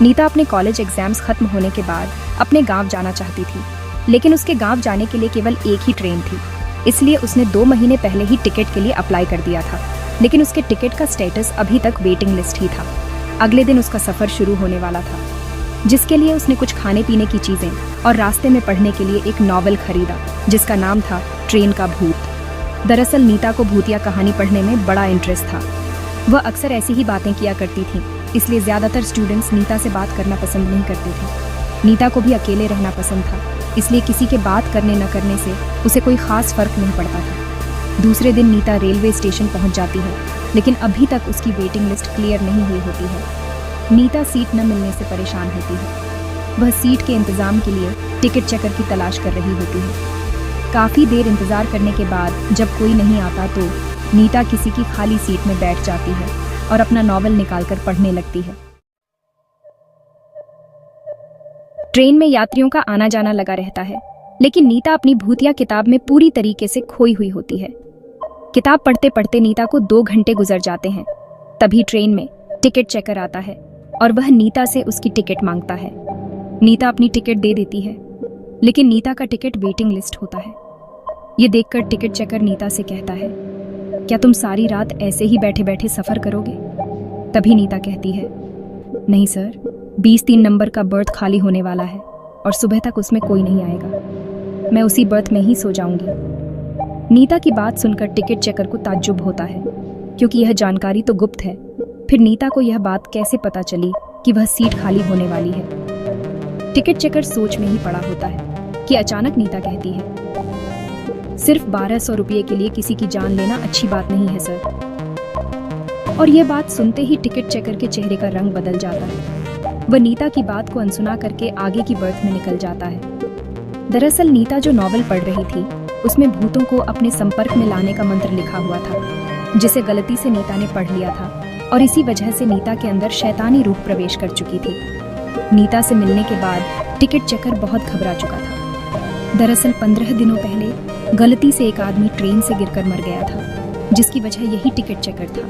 नीता अपने college exams खत्म होने के बाद अपने गांव जाना चाहती थी, लेकिन उसके गांव जाने के लिए केवल एक ही ट्रेन थी। इसलिए उसने 2 महीने पहले ही टिकट के लिए अप्लाई कर दिया था, लेकिन उसके टिकट का स्टेटस अभी तक वेटिंग लिस्ट ही था। अगले दिन उसका सफ़र शुरू होने वाला था, जिसके लिए उसने कुछ खाने पीने की चीज़ें और रास्ते में पढ़ने के लिए एक नॉवल खरीदा, जिसका नाम था ट्रेन का भूत। दरअसल नीता को भूतिया कहानी पढ़ने में बड़ा इंटरेस्ट था। वह अक्सर ऐसी ही बातें किया करती थी, इसलिए ज़्यादातर स्टूडेंट्स नीता से बात करना पसंद नहीं करते थे। नीता को भी अकेले रहना पसंद था, इसलिए किसी के बात करने न करने से उसे कोई ख़ास फ़र्क नहीं पड़ता था। दूसरे दिन नीता रेलवे स्टेशन पहुंच जाती है, लेकिन अभी तक उसकी वेटिंग लिस्ट क्लियर नहीं हुई होती है। नीता सीट न मिलने से परेशान होती है। वह सीट के इंतज़ाम के लिए टिकट चेकर की तलाश कर रही होती है। काफ़ी देर इंतज़ार करने के बाद जब कोई नहीं आता तो नीता किसी की खाली सीट में बैठ जाती है और अपना नॉवल निकालकर पढ़ने लगती है। ट्रेन में यात्रियों का आना जाना लगा रहता है, लेकिन नीता अपनी भूतिया किताब में पूरी तरीके से खोई हुई होती है। किताब पढ़ते पढ़ते नीता को 2 घंटे गुजर जाते हैं। तभी ट्रेन में टिकट चेकर आता है और वह नीता से उसकी टिकट मांगता है। नीता अपनी टिकट दे देती है, लेकिन नीता का टिकट वेटिंग लिस्ट होता है। ये देखकर टिकट चेकर नीता से कहता है, क्या तुम सारी रात ऐसे ही बैठे बैठे सफ़र करोगे? तभी नीता कहती है, नहीं सर, 20-3 नंबर का बर्थ खाली होने वाला है और सुबह तक उसमें कोई नहीं आएगा। मैं उसी बर्थ में ही सो जाऊंगी। नीता की बात सुनकर टिकट चेकर को ताज्जुब होता है, क्योंकि यह जानकारी तो गुप्त है। फिर नीता को यह बात कैसे पता चली कि वह सीट खाली होने वाली है? टिकट चेकर सोच में ही पड़ा होता है कि अचानक नीता कहती है, सिर्फ 1200 रुपये के लिए किसी की जान लेना अच्छी बात नहीं है सर। और यह बात सुनते ही टिकट चेकर के चेहरे का रंग बदल जाता है। वह नीता की बात को अनसुना करके आगे की बर्थ में निकल जाता है। दरअसल नीता जो नॉवल पढ़ रही थी, उसमें भूतों को अपने संपर्क में लाने का मंत्र लिखा हुआ था, जिसे गलती से नीता ने पढ़ लिया था और इसी वजह से नीता के अंदर शैतानी रूह प्रवेश कर चुकी थी। नीता से मिलने के बाद टिकट चेकर बहुत घबरा चुका था। दरअसल 15 दिनों पहले गलती से एक आदमी ट्रेन से गिरकर मर गया था, जिसकी वजह यही टिकट चेकर था,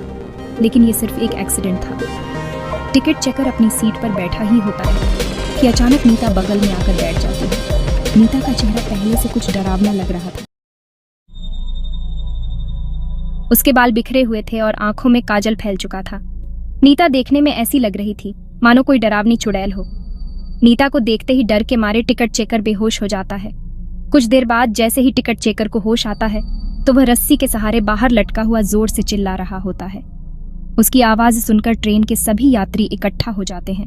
लेकिन ये सिर्फ एक एक्सीडेंट था। टिकट चेकर अपनी सीट पर बैठा ही होता है कि अचानक नीता बगल में आकर बैठ जाती है। नीता का चेहरा पहले से कुछ डरावना लग रहा था। उसके बाल बिखरे हुए थे और आंखों में काजल फैल चुका था। नीता देखने में ऐसी लग रही थी मानो कोई डरावनी चुड़ैल हो। नीता को देखते ही डर के मारे टिकट चेकर बेहोश हो जाता है। कुछ देर बाद जैसे ही टिकट चेकर को होश आता है, तो वह रस्सी के सहारे बाहर लटका हुआ जोर से चिल्ला रहा होता है। उसकी आवाज सुनकर ट्रेन के सभी यात्री इकट्ठा हो जाते हैं,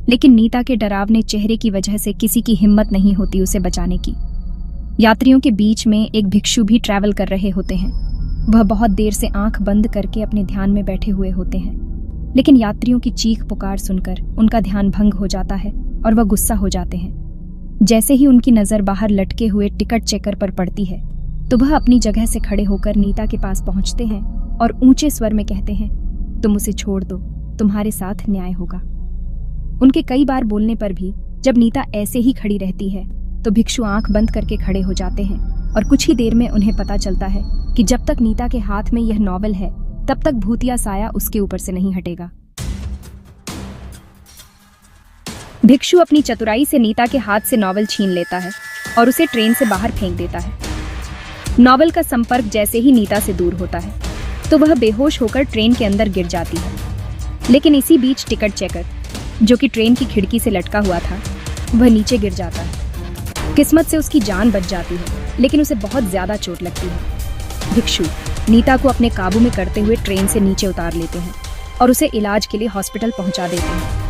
लेकिन नीता के डरावने चेहरे की वजह से किसी की हिम्मत नहीं होती उसे बचाने की। यात्रियों के बीच में एक भिक्षु भी ट्रैवल कर रहे होते हैं। वह बहुत देर से आंख बंद करके अपने ध्यान में बैठे हुए होते हैं, लेकिन यात्रियों की चीख पुकार सुनकर उनका ध्यान भंग हो जाता है और वह गुस्सा हो जाते हैं। जैसे ही उनकी नज़र बाहर लटके हुए टिकट चेकर पर पड़ती है, तो वह अपनी जगह से खड़े होकर नीता के पास पहुंचते हैं और ऊंचे स्वर में कहते हैं, तुम उसे छोड़ दो, तुम्हारे साथ न्याय होगा। उनके कई बार बोलने पर भी जब नीता ऐसे ही खड़ी रहती है, तो भिक्षु आंख बंद करके खड़े हो जाते हैं और कुछ ही देर में उन्हें पता चलता है कि जब तक नीता के हाथ में यह नॉवल है, तब तक भूतिया साया उसके ऊपर से नहीं हटेगा। भिक्षु अपनी चतुराई से नीता के हाथ से नॉवल छीन लेता है और उसे ट्रेन से बाहर फेंक देता है। नॉवल का संपर्क जैसे ही नीता से दूर होता है, तो वह बेहोश होकर ट्रेन के अंदर गिर जाती है। लेकिन इसी बीच टिकट चेकर, जो कि ट्रेन की खिड़की से लटका हुआ था, वह नीचे गिर जाता है। किस्मत से उसकी जान बच जाती है, लेकिन उसे बहुत ज्यादा चोट लगती है। भिक्षु नीता को अपने काबू में करते हुए ट्रेन से नीचे उतार लेते हैं और उसे इलाज के लिए हॉस्पिटल पहुंचा देते हैं।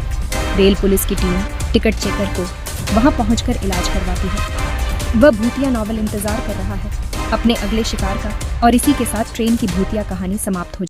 रेल पुलिस की टीम टिकट चेकर को वहां पहुंचकर इलाज करवाती है। वह भूतिया नॉवल इंतजार कर रहा है अपने अगले शिकार का, और इसी के साथ ट्रेन की भूतिया कहानी समाप्त हो